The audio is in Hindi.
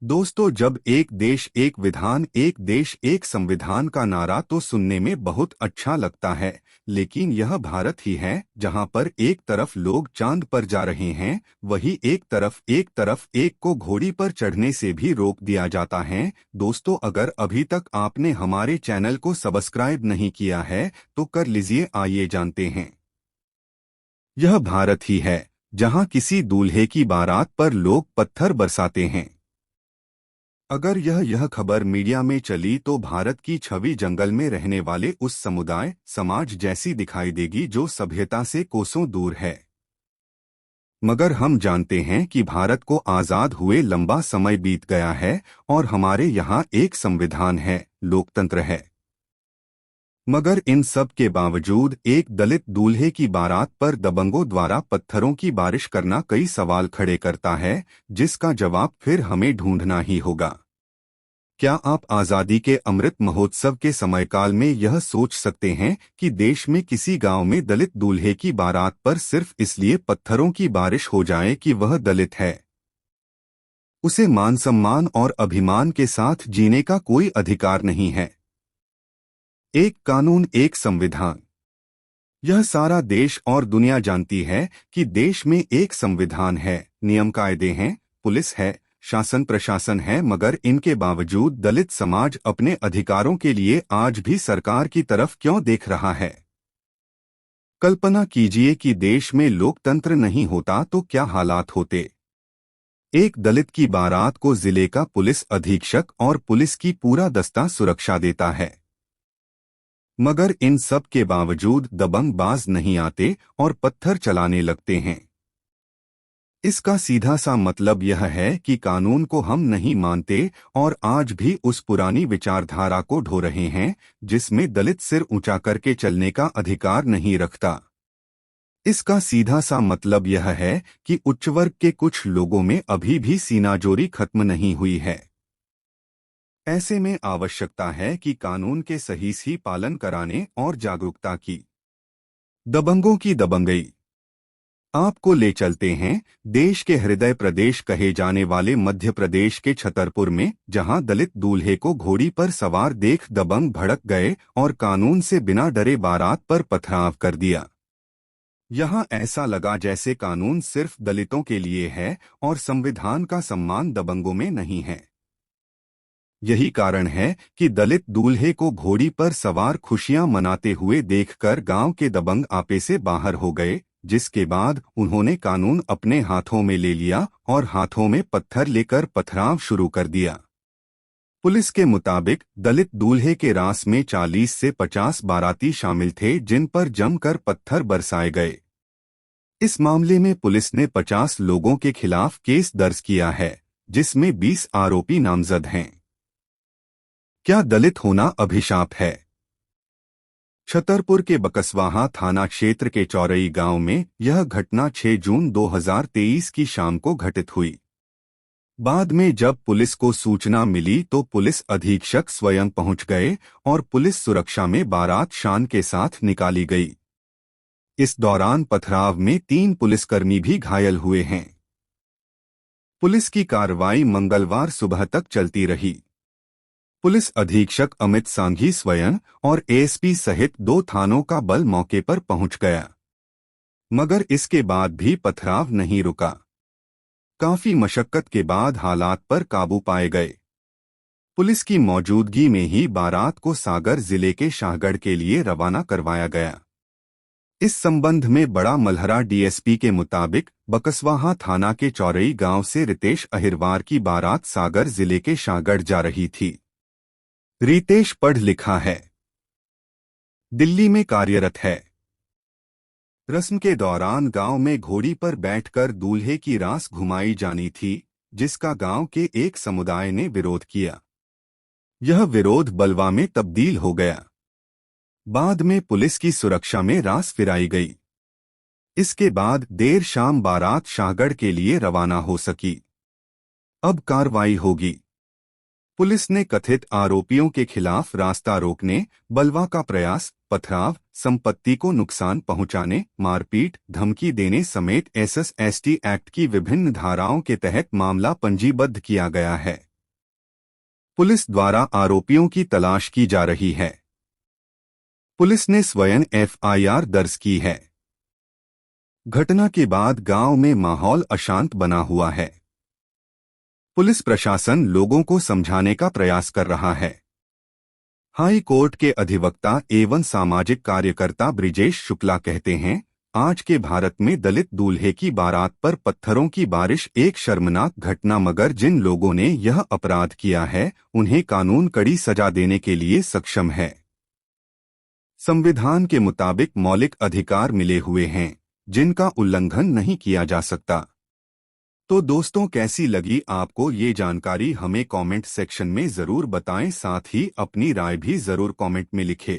दोस्तों, जब एक देश एक विधान एक देश एक संविधान का नारा तो सुनने में बहुत अच्छा लगता है। लेकिन यह भारत ही है जहां पर एक तरफ लोग चांद पर जा रहे हैं, वही एक तरफ एक को घोड़ी पर चढ़ने से भी रोक दिया जाता है। दोस्तों, अगर अभी तक आपने हमारे चैनल को सब्सक्राइब नहीं किया है तो कर लीजिए। आइए जानते हैं। यह भारत ही है जहां किसी दूल्हे की बारात पर लोग पत्थर बरसाते हैं। अगर यह खबर मीडिया में चली तो भारत की छवि जंगल में रहने वाले उस समुदाय समाज जैसी दिखाई देगी जो सभ्यता से कोसों दूर है। मगर हम जानते हैं कि भारत को आजाद हुए लंबा समय बीत गया है और हमारे यहाँ एक संविधान है, लोकतंत्र है। मगर इन सब के बावजूद एक दलित दूल्हे की बारात पर दबंगों द्वारा पत्थरों की बारिश करना कई सवाल खड़े करता है, जिसका जवाब फिर हमें ढूंढना ही होगा। क्या आप आज़ादी के अमृत महोत्सव के समयकाल में यह सोच सकते हैं कि देश में किसी गांव में दलित दूल्हे की बारात पर सिर्फ इसलिए पत्थरों की बारिश हो जाए कि वह दलित है? उसे मान सम्मान और अभिमान के साथ जीने का कोई अधिकार नहीं है। एक कानून एक संविधान। यह सारा देश और दुनिया जानती है कि देश में एक संविधान है, नियम कायदे हैं, पुलिस है, शासन प्रशासन है, मगर इनके बावजूद दलित समाज अपने अधिकारों के लिए आज भी सरकार की तरफ क्यों देख रहा है? कल्पना कीजिए कि देश में लोकतंत्र नहीं होता तो क्या हालात होते। एक दलित की बारात को जिले का पुलिस अधीक्षक और पुलिस की पूरा दस्ता सुरक्षा देता है। मगर इन सब के बावजूद दबंग बाज नहीं आते और पत्थर चलाने लगते हैं। इसका सीधा सा मतलब यह है कि कानून को हम नहीं मानते और आज भी उस पुरानी विचारधारा को ढो रहे हैं जिसमें दलित सिर ऊंचा करके चलने का अधिकार नहीं रखता। इसका सीधा सा मतलब यह है कि उच्च वर्ग के कुछ लोगों में अभी भी सीनाजोरी खत्म नहीं हुई है। ऐसे में आवश्यकता है कि कानून के सही पालन कराने और जागरूकता की। दबंगों की दबंगई। आपको ले चलते हैं देश के हृदय प्रदेश कहे जाने वाले मध्य प्रदेश के छतरपुर में, जहां दलित दूल्हे को घोड़ी पर सवार देख दबंग भड़क गए और कानून से बिना डरे बारात पर पथराव कर दिया। यहां ऐसा लगा जैसे कानून सिर्फ दलितों के लिए है और संविधान का सम्मान दबंगों में नहीं है। यही कारण है कि दलित दूल्हे को घोड़ी पर सवार खुशियां मनाते हुए देखकर गांव के दबंग आपे से बाहर हो गए, जिसके बाद उन्होंने कानून अपने हाथों में ले लिया और हाथों में पत्थर लेकर पथराव शुरू कर दिया। पुलिस के मुताबिक दलित दूल्हे के रास में 40 से 50 बाराती शामिल थे जिन पर जमकर पत्थर बरसाए गए। इस मामले में पुलिस ने 50 लोगों के खिलाफ केस दर्ज किया है, जिसमें 20 आरोपी नामजद हैं। क्या दलित होना अभिशाप है? छतरपुर के बकसवाहा थाना क्षेत्र के चौरई गांव में यह घटना 6 जून 2023 की शाम को घटित हुई। बाद में जब पुलिस को सूचना मिली तो पुलिस अधीक्षक स्वयं पहुंच गए और पुलिस सुरक्षा में बारात शान के साथ निकाली गई। इस दौरान पथराव में 3 पुलिसकर्मी भी घायल हुए हैं। पुलिस की कार्रवाई मंगलवार सुबह तक चलती रही। पुलिस अधीक्षक अमित सांघी स्वयं और एएसपी सहित 2 थानों का बल मौके पर पहुंच गया, मगर इसके बाद भी पथराव नहीं रुका। काफी मशक्कत के बाद हालात पर काबू पाए गए। पुलिस की मौजूदगी में ही बारात को सागर जिले के शाहगढ़ के लिए रवाना करवाया गया। इस संबंध में बड़ा मलहरा डीएसपी के मुताबिक बकसवाहा थाना के चौरई गांव से रितेश अहिरवार की बारात सागर जिले के शाहगढ़ जा रही थी। रितेश पढ़ लिखा है, दिल्ली में कार्यरत है। रस्म के दौरान गांव में घोड़ी पर बैठकर दूल्हे की रास घुमाई जानी थी, जिसका गांव के एक समुदाय ने विरोध किया। यह विरोध बलवा में तब्दील हो गया। बाद में पुलिस की सुरक्षा में रास फिराई गई। इसके बाद देर शाम बारात शाहगढ़ के लिए रवाना हो सकी। अब कार्रवाई होगी। पुलिस ने कथित आरोपियों के खिलाफ रास्ता रोकने, बलवा का प्रयास, पथराव, संपत्ति को नुकसान पहुंचाने, मारपीट, धमकी देने समेत एसएस/एसटी एक्ट की विभिन्न धाराओं के तहत मामला पंजीबद्ध किया गया है। पुलिस द्वारा आरोपियों की तलाश की जा रही है। पुलिस ने स्वयं एफआईआर दर्ज की है। घटना के बाद गांव में माहौल अशांत बना हुआ है। पुलिस प्रशासन लोगों को समझाने का प्रयास कर रहा है। हाई कोर्ट के अधिवक्ता एवं सामाजिक कार्यकर्ता ब्रिजेश शुक्ला कहते हैं, आज के भारत में दलित दूल्हे की बारात पर पत्थरों की बारिश एक शर्मनाक घटना, मगर जिन लोगों ने यह अपराध किया है उन्हें कानून कड़ी सजा देने के लिए सक्षम है। संविधान के मुताबिक मौलिक अधिकार मिले हुए हैं जिनका उल्लंघन नहीं किया जा सकता। तो दोस्तों, कैसी लगी आपको ये जानकारी, हमें कमेंट सेक्शन में ज़रूर बताएं। साथ ही अपनी राय भी ज़रूर कमेंट में लिखें।